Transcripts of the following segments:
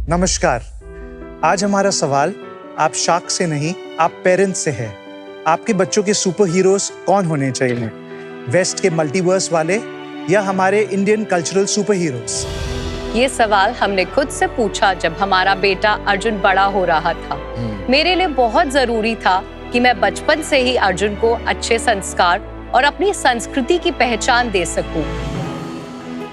नमस्कार। आज हमारा सवाल आप शार्क से नहीं, आप पेरेंट्स से है। आपके बच्चों के सुपर हीरोज कौन होने चाहिए? वेस्ट के मल्टीवर्स वाले या हमारे इंडियन कल्चरल सुपर हीरोज? ये सवाल हमने खुद से पूछा जब हमारा बेटा अर्जुन बड़ा हो रहा था। मेरे लिए बहुत जरूरी था कि मैं बचपन से ही अर्जुन को अच्छे संस्कार और अपनी संस्कृति की पहचान दे सकूं।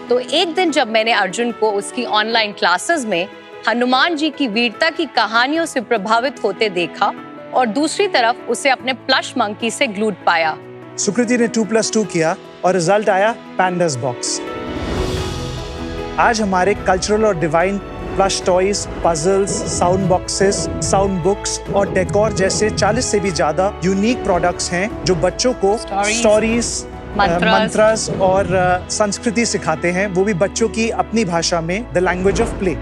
तो एक दिन जब मैंने अर्जुन को उसकी ऑनलाइन क्लासेस में हनुमान जी की वीरता की कहानियों से प्रभावित होते देखा और दूसरी तरफ उसे अपने प्लश मंकी से ग्लूड पाया। सुकृति ने 2+2 किया और रिजल्ट आया पैंडास बॉक्स। आज हमारे कल्चरल और divine plush toys, puzzles, sound boxes, sound books और डेकोर जैसे 40 से भी ज्यादा यूनिक प्रोडक्ट्स हैं जो बच्चों को स्टोरीज, मंत्रस और संस्कृति सिखाते हैं, वो भी बच्चों की अपनी भाषा में, द लैंग्वेज ऑफ प्ले।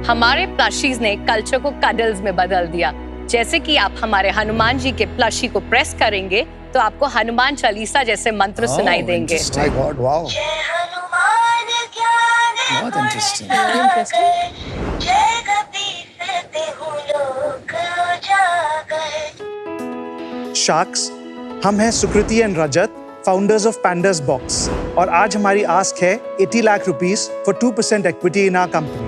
हमारे प्लशीज ने कल्चर को कडल्स में बदल दिया। जैसे कि आप हमारे हनुमान जी के प्लशी को प्रेस करेंगे तो आपको हनुमान चालीसा जैसे मंत्र सुनाई देंगे। My God, wow. बहुत इंटरेस्टिंग। शार्क्स, हम हैं Sukriti and Rajat, founders of Pandas Box, और आज हमारी आस्क है 80 lakh rupees for 2% equity in our company.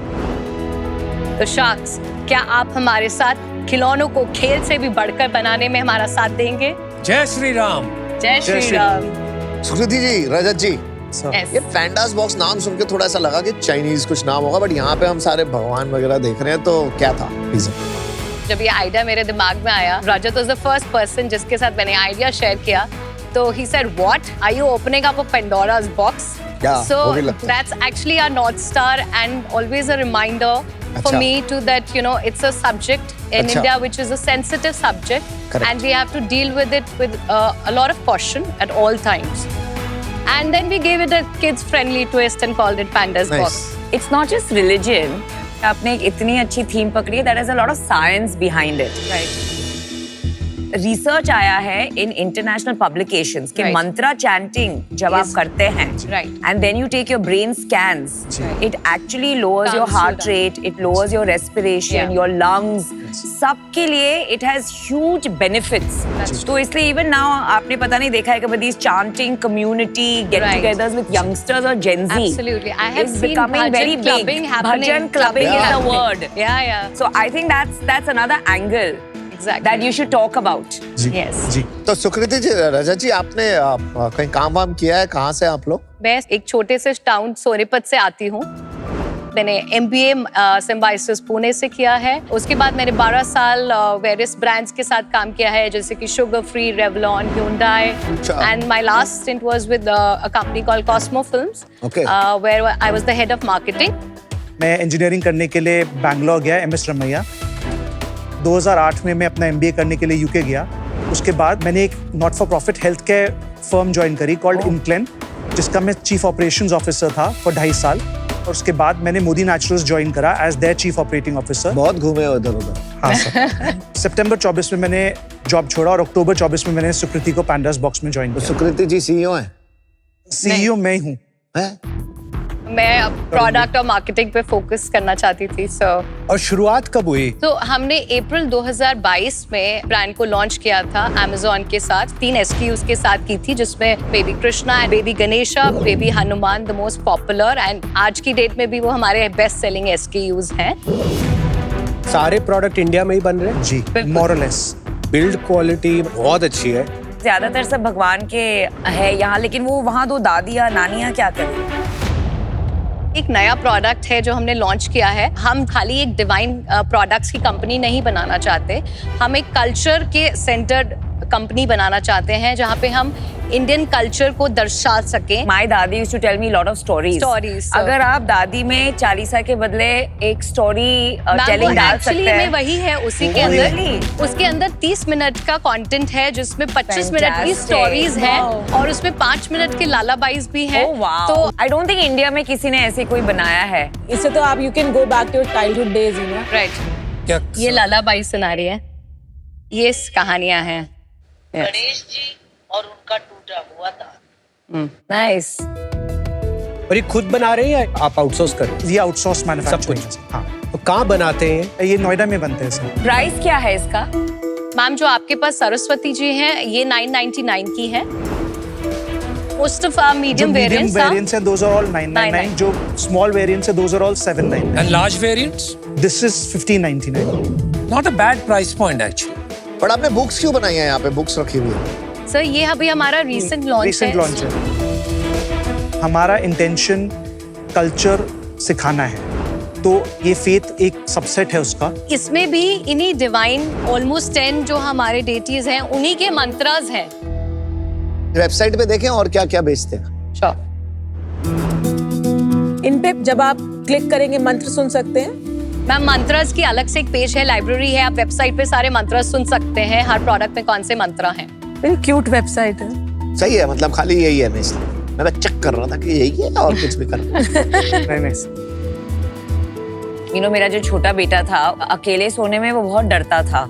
तो शार्क्स, क्या आप हमारे साथ खिलौनों को खेल से भी बढ़कर बनाने में हमारा साथ देंगे? जय श्री राम। जय श्री राम। सुकृति जी, रजत जी, Yes. ये पैंडास बॉक्स नाम सुन के थोड़ा ऐसा लगा कि चाइनीज कुछ नाम होगा, बट यहाँ पे हम सारे भगवान वगैरह देख रहे हैं, तो क्या था? जब ये आइडिया मेरे दिमाग में आया, रजत वाज द फर्स्ट पर्सन जिसके साथ मैंने आइडिया शेयर किया। तो he said, "What? Are you opening up a Pandora's box?" Yeah, So वो भी लगता है। that's actually our North Star and always a reminder for अच्छा। me to that, you know, it's a subject in अच्छा। India which is a sensitive subject, Correct। and we have to deal with it with a lot of caution at all times. And then we gave it a kids-friendly twist and called it Panda's Nice। Box. It's not just religion. आपने एक इतनी अच्छी theme पकड़ी है, there is a lot of science behind it. Right. Research आया है in international publications कि Right। मंत्रा chanting जब आप Yes। करते हैं Right। and then you take your brain scans, Right। it actually lowers your Calms you heart down। rate, it lowers your respiration, Yeah। your lungs, सबके लिए it has huge benefits। That's तो इसलिए even now आपने पता नहीं देखा है कभी these chanting community get-togethers with youngsters or Gen Z Absolutely. I have is seen becoming bhajan very clubbing big. happening. Bhajan clubbing is the happening. word. Yeah, yeah. So I think that's another angle Exactly. that you should talk about. Ji Yes. जी। तो सुकृति जी, रजत जी, आपने कहीं काम वाम किया है? कहाँ से आप लोग? मैं एक छोटे से टाउन सोनीपत से आती हूँ। मैंने MBA सिम्बायोसिस पुणे से किया है। उसके बाद मैंने 12 साल वेरियस ब्रांड्स के साथ काम किया है, जैसे कि sugar free, Revlon, Hyundai, and my last stint was with a company called Cosmo Films, Okay। where I was the head of marketing. मैं इंजीनियरिंग करने के लिए बैंगलोर गया, MS रमैया। 2008 में मैं अपना MBA करने के लिए यूके गया। उसके बाद मैंने एक not for profit health care firm join करी कॉल्ड इनक्लेन, जिसका मैं चीफ ऑपरेशंस ऑफिसर था फॉर 2.5 साल। और उसके बाद मैंने मोदी नेचुरल्स ज्वाइन करा as their chief operating officer. बहुत घूमे हो इधर उधर। हाँ सर। सितंबर 24 में मैंने जॉब छोड़ा और अक्टूबर 24 में मैंने सुकृति को पैंडास बॉक्स में ज्वाइन तो किया। सुकृति जी CEO हैं? CEO मैं ही हूँ। हैं? मैं प्रोडक्ट और मार्केटिंग पे फोकस करना चाहती थी। और शुरुआत कब हुई? तो हमने अप्रैल 2022 में ब्रांड को लॉन्च किया था Amazon के साथ। 3 SKUs के साथ की थी, जिसमें baby Krishna, baby Ganesha, baby Hanuman, the most popular, and आज की डेट में भी वो हमारे बेस्ट सेलिंग SKUs हैं। सारे प्रोडक्ट इंडिया में ही बन रहे हैं। जी, मोरलेस। बिल्ड क्वालिटी बहुत अच्छी है। ज्यादातर सब भगवान के है यहाँ, लेकिन वो वहाँ 2 दादियाँ नानियाँ क्या करें? एक नया प्रोडक्ट है जो हमने लॉन्च किया है। हम खाली एक डिवाइन प्रोडक्ट्स की कंपनी नहीं बनाना चाहते, हम एक कल्चर के सेंटर्ड कंपनी बनाना चाहते हैं, जहाँ पे हम इंडियन कल्चर को दर्शा सकें। My दादी used to tell me lot of stories. Stories, so- अगर आप दादी में चालीसा के बदले एक स्टोरी टेलिंग डाल सकते एक्चुअली में हैं। वही है, उसी के Really? अंदर उसके अंदर 30 मिनट का कंटेंट है, जिसमें 25 मिनट की Fantastic. स्टोरीज हैं Wow. और उसमें 5 मिनट के लालाबाइज भी हैं। Oh, wow. तो I don't think इंडिया में किसी ने ऐसे कोई बनाया है। इससे तो आप you can go back to childhood days, you know. Right, क्या ये लालाबाई सुना रही है, ये कहानियां हैं। गणेश जी और उनका टूटा हुआ तार। Nice. और ये खुद बना रहे हैं या आप आउटसोर्स कर रहे हैं? ये आउटसोर्स मैन्युफैक्चरिंग कुछ? हाँ, तो कहाँ बनाते हैं? ये नोएडा में बनते हैं सर। प्राइस क्या है इसका? मैम जो आपके पास सरस्वती जी हैं ये 999 की है। Most of medium variants variants हैं, those are all 999. जो स्मॉल वेरिएंट्स हैं, those are all 799. And large variants? This is 1599. Not a bad price point actually. पर आपने बुक्स क्यों बनाई है यहाँ पे? बुक्स रखी हुई है। सर ये अभी हमारा रीसेंट लॉन्च है। Recent launch है। हमारा इंटेंशन कल्चर सिखाना है, तो ये फेथ एक सबसेट है उसका। इसमें भी इन्हीं डिवाइन ऑलमोस्ट 10 जो हमारे डेटीज हैं उन्हीं के मंत्रास हैं। वेबसाइट पे देखें और क्या क्या बेचते हैं। श्योर। इन पे जब आप क्लिक करेंगे मंत्र सुन सकते हैं। मैम मंत्रास की अलग से एक पेज है, लाइब्रेरी है, आप वेबसाइट पे सारे मंत्रास सुन सकते हैं, हर प्रोडक्ट में कौन से मंत्र हैं। वेरी क्यूट वेबसाइट है। सही है, मतलब खाली यही है। मैं चेक कर रहा था कि यही है और कुछ भी कर रहा है। नहीं मेरा जो छोटा बेटा था अकेले सोने में वो बहुत डरता था,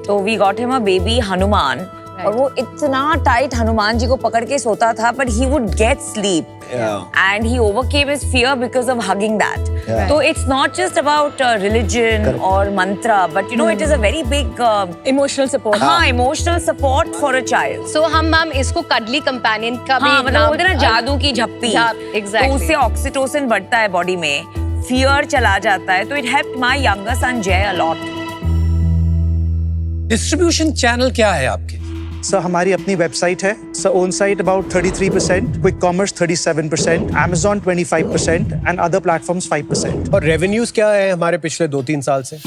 तो we got him a baby Hanuman, और वो इतना टाइट हनुमान जी को पकड़ के सोता था, but he would get sleep and he overcame his fear because of hugging that. तो it's not just about religion और मंत्र, but you know it is a very big emotional support. हाँ, emotional support for a child. So हम ma'am इसको कडली companion का भी हाँ, मतलब नाम- बोलते हैं ना जादू की झप्पी। exactly. तो उससे ऑक्सीटोसिन बढ़ता है बॉडी में, फियर चला जाता है, तो इट हेल्प्ड माय यंगर सन जय अ लॉट। Distribution channel क्या है आपके? सर हमारी अपनी वेबसाइट है। Sir own site about 33%, quick commerce 37%, Amazon 25% and other platforms 5%। और रेवेन्यूज क्या है हमारे पिछले 2-3 साल से?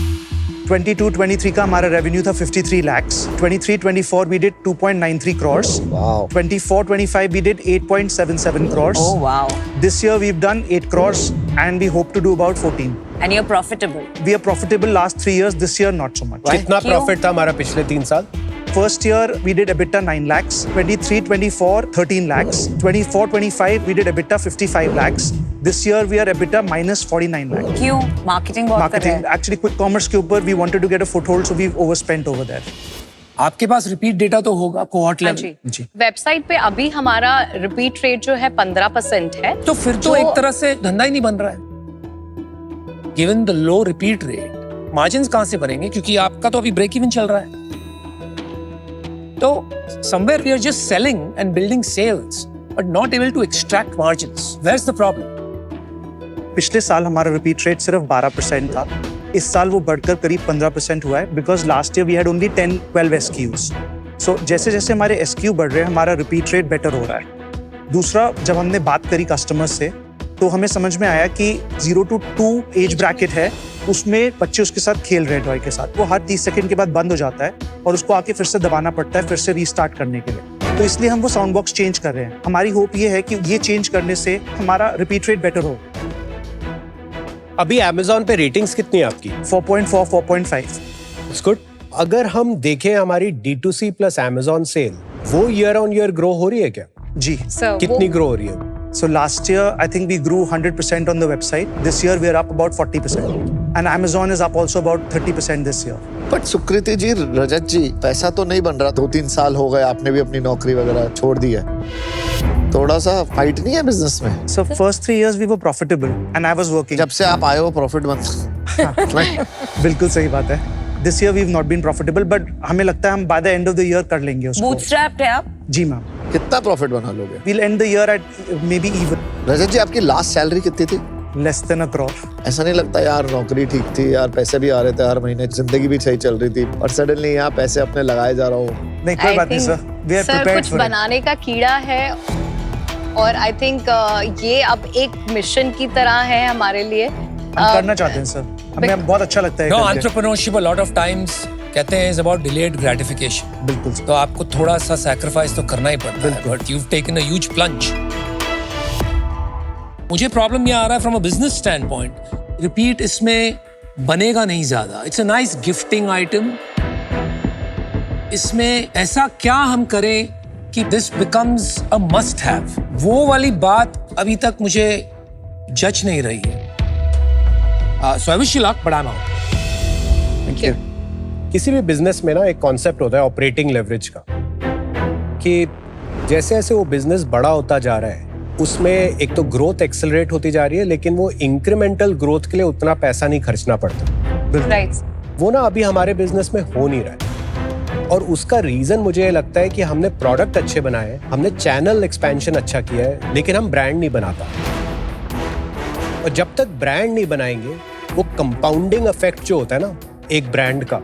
22-23 का हमारा रेवेन्यू था 53 lakhs. 23-24 we did 2.93 crores. Wow. 24-25 we did 8.77 crores. Oh wow. This year we've done 8 crores and we hope to do about 14. And you're profitable. We are profitable last 3 years. This year not so much. कितना क्यों? Profit था हमारा पिछले 3 साल? First year we did EBITDA 9 lakhs. 23-24 13 lakhs. 24-25 we did EBITDA 55 lakhs. This year we are EBITDA minus 49 lakhs. क्यों? Marketing बहुत कर रहे Marketing हैं। actually quick commerce के ऊपर we wanted to get a foothold, so we've overspent over there. आपके पास repeat data तो होगा कोहॉर्ट हाँ लेवल। जी। वेबसाइट पे अभी हमारा रिपीट रेट जो है 15% है। तो फिर तो एक तरह से धंधा ही नहीं बन रहा है। Given the low repeat rate, margins कहां से बनेंगे? क्योंकि आपका तो अभी ब्रेक इवन चल रहा है। तो somewhere we are just selling and building sales but not able to extract margins. Where's the problem? पिछले साल हमारा रिपीट रेट सिर्फ 12% था। इस साल वो बढ़कर करीब 15% हुआ है, because last year we had only 10-12 SKUs. So जैसे जैसे हमारे SKU बढ़ रहे हैं हमारा रिपीट रेट बेटर हो रहा है। दूसरा, जब हमने बात करी कस्टमर्स से तो हमें समझ में आया कि 0 to 2 एज ब्रैकेट है, उसमें बच्चे उसके साथ खेल रहे हैं टॉय के साथ, वो हर 30 सेकंड के बाद बंद हो जाता है और उसको आके फिर से दबाना पड़ता है फिर से रीस्टार्ट करने के लिए। तो इसलिए हम वो साउंड बॉक्स चेंज कर रहे हैं। हमारी होप ये है कि ये चेंज करने से हमारा रिपीट रेट बेटर हो। अभी Amazon पे रेटिंग्स कितनी है आपकी? 4.4 4.5। It's good. अगर हम देखें हमारी D2C प्लस Amazon सेल, वो ईयर ऑन ईयर ग्रो हो रही है क्या? जी। कितनी ग्रो हो रही है? So last year, I think we grew 100% on the website. This year, we are up about 40%. And Amazon is up also about 30% this year. But सुकृति जी, रजत जी, पैसा तो नहीं बन रहा। 2-3 साल हो गए, आपने भी अपनी नौकरी वगैरह छोड़ दी है। थोड़ा सा फाइट नहीं है बिजनेस में? So first 3 years, we were profitable and I was working. जब से आप आए हो प्रॉफिट बनता है। बिल्कुल सही बात है। This year, we've not been profitable, but हमें लगता है हम by the end of the year कर लेंगे उसको। बूटस्ट्रैप्ड है आप? जी मैम। कितना प्रॉफिट बना लोगे? We'll end the year at maybe even रजत जी, आपकी लास्ट सैलरी कितनी थी? less than a crore. ऐसा नहीं लगता यार, नौकरी ठीक थी यार, पैसे भी आ रहे थे हर महीने, जिंदगी भी सही चल रही थी, और सडनली यहाँ पैसे अपने लगाए जा रहा हूँ। नहीं, कोई बात नहीं sir. We are sir prepared कुछ for it. बनाने का कीड़ा है और आई थिंक ये अब एक मिशन की तरह है हमारे लिए। हम करना चाहते हैं सर। हमें बहुत अच्छा लगता है No, करके। entrepreneurship a lot of times कहते हैं is about delayed gratification. बिल्कुल। तो आपको थोड़ा सा sacrifice तो करना ही पड़ता है, but you've taken a huge plunge. मुझे प्रॉब्लम ये आ रहा है from a business standpoint, repeat इसमें बनेगा नहीं ज्यादा। It's a nice gifting item. इसमें ऐसा क्या हम करें कि this becomes a must have? वो वाली बात अभी तक मुझे जज नहीं रही है। So I wish you luck, but I'm out. Thank you. किसी भी बिजनेस में ना एक कॉन्सेप्ट होता है ऑपरेटिंग लेवरेज का, कि जैसे जैसे वो बिजनेस बड़ा होता जा रहा है उसमें एक तो ग्रोथ एक्सेलरेट होती जा रही है, लेकिन वो इंक्रीमेंटल ग्रोथ के लिए उतना पैसा नहीं खर्चना पड़ता। राइट। वो ना अभी हमारे बिजनेस में हो नहीं रहा है, और उसका रीजन मुझे ये लगता है कि हमने प्रोडक्ट अच्छे बनाए हैं, हमने चैनल एक्सपेंशन अच्छा किया है, लेकिन हम ब्रांड नहीं बनाता। और जब तक ब्रांड नहीं बनाएंगे, वो कंपाउंडिंग इफेक्ट जो होता है ना एक ब्रांड का,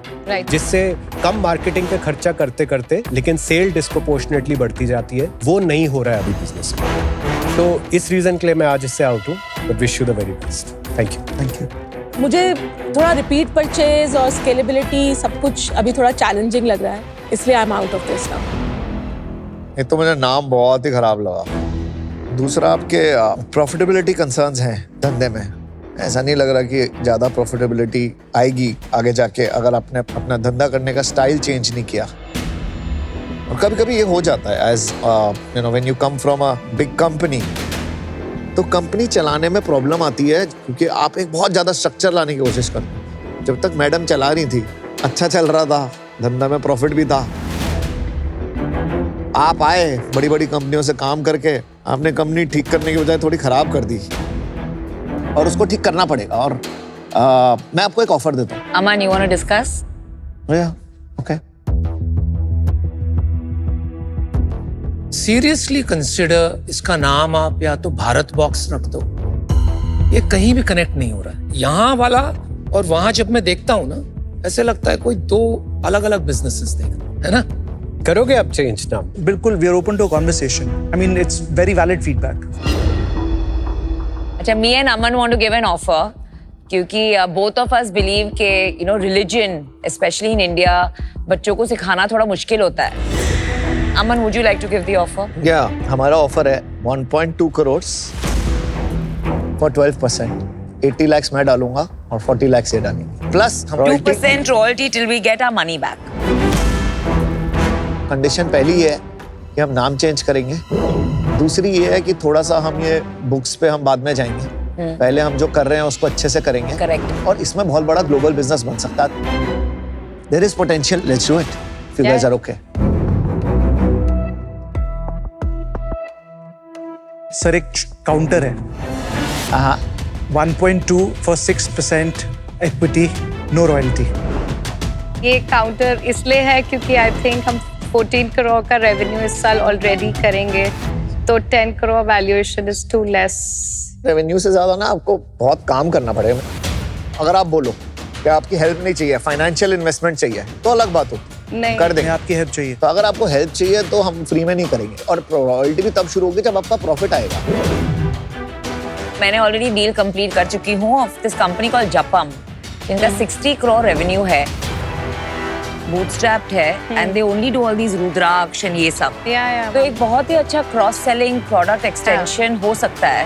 जिससे कम मार्केटिंग पे खर्चा करते करते लेकिन सेल डिस्प्रोपोर्शनेटली बढ़ती जाती है, वो नहीं हो रहा है अभी बिजनेस में। तो इस रीजन के लिए मैं आज इससे आउट हूँ, but wish you the very best. Thank you. Thank you. मुझे थोड़ा रिपीट परचेज और स्केलेबिलिटी सब कुछ अभी थोड़ा चैलेंजिंग लग रहा है, इसलिए I am out of this now. ये तो मुझे नाम बहुत ही खराब लगा। दूसरा, आपके प्रॉफिटेबिलिटी कंसर्न्स हैं धंधे में। ऐसा नहीं लग रहा कि ज्यादा प्रॉफिटेबिलिटी आएगी आगे जाके अगर आपने अपना धंधा करने का स्टाइल चेंज नहीं किया। और कभी कभी ये हो जाता है, as you know, when you come from a big company, तो कंपनी चलाने में प्रॉब्लम आती है क्योंकि आप एक बहुत ज्यादा स्ट्रक्चर लाने की कोशिश करते हैं। जब तक मैडम चला रही थी, अच्छा चल रहा था, धंधा में प्रॉफिट भी था। आप आए बड़ी बड़ी कंपनियों से काम करके, आपने कंपनी ठीक करने की बजाय थोड़ी खराब कर दी, और उसको ठीक करना पड़ेगा। और मैं आपको एक ऑफर देता हूँ। Aman, you want to discuss? Okay. Seriously consider इसका नाम आप या तो भारत बॉक्स रख दो। ये कहीं भी कनेक्ट नहीं हो रहा है, यहाँ वाला और वहां जब मैं देखता हूँ ना, ऐसे लगता है कोई दो अलग अलग बिजनेसेस देख रहे हैं, है ना? करोगे आप चेंज नाम? बिल्कुल, we are open to conversation. I mean it's very valid feedback. अच्छा, me and Aman want to give an offer क्योंकि both of us believe कि you know religion, especially in India, बच्चों को सिखाना थोड़ा मुश्किल होता है। Aman, would you like to give the offer? या हमारा ऑफर है 1.2 करोड़ फॉर 12%। 80 लाख मैं डालूंगा और 40 लाख ये डालेंगे, plus 2% royalty till we get our money back. Condition पहली ये है कि हम नाम चेंज करेंगे। दूसरी ये है कि थोड़ा सा हम ये बुक्स पे हम बाद में जाएंगे, पहले हम जो कर रहे हैं उसको अच्छे से करेंगे। Correct. और इसमें बहुत बड़ा ग्लोबल बिजनेस बन सकता है। There is potential, let's do it if you guys are okay. Sir, एक काउंटर है। हाँ, 1.2 फॉर 6% इक्विटी, नो रॉयल्टी। ये काउंटर इसलिए है क्योंकि आई थिंक हम 14 करोड़ का रेवेन्यू इस साल ऑलरेडी करेंगे, तो 10 crore valuation is too less. Revenue से ज्यादा ना आपको बहुत काम करना पड़ेगा। अगर आप बोलो कि आपकी हेल्प नहीं चाहिए, फाइनेंशियल इन्वेस्टमेंट चाहिए, तो अलग बात हो, नहीं, कर देंगे। आपकी हेल्प चाहिए तो अगर आपको हेल्प चाहिए तो हम फ्री में नहीं करेंगे, और रॉयल्टी भी तब शुरू होगी जब आपका प्रॉफिट आएगा। मैंने ऑलरेडी डील कंप्लीट कर चुकी हूँ of this company called Japam, जिनका 60 करोड़ रेवेन्यू है, बूटस्ट्रैप्ड है, and they only do all these rudraksha and ये सब। तो एक बहुत ही अच्छा क्रॉस सेलिंग प्रोडक्ट एक्सटेंशन हो सकता है।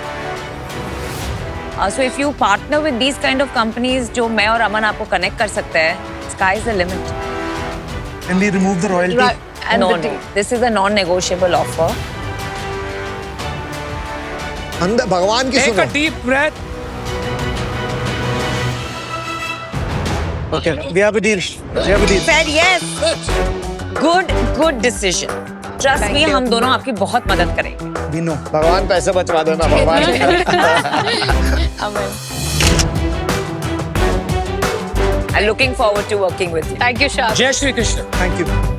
So if you partner with these kind of companies, जो मैं और अमन आपको कनेक्ट कर सकते हैं, sky is the limit. Can we remove the royalty? And No, the no, deal. this is a non-negotiable offer. अंदर भगवान की Take सुनो। a deep breath. Okay, we have a deal. We have a deal. Said yes. Good decision. Trust me, हम दोनों आपकी बहुत मदद करेंगे। We know. भगवान पैसे बचवा देना, भगवान। I'm looking forward to working with you. Thank you Shah. जय श्री कृष्ण। Thank you.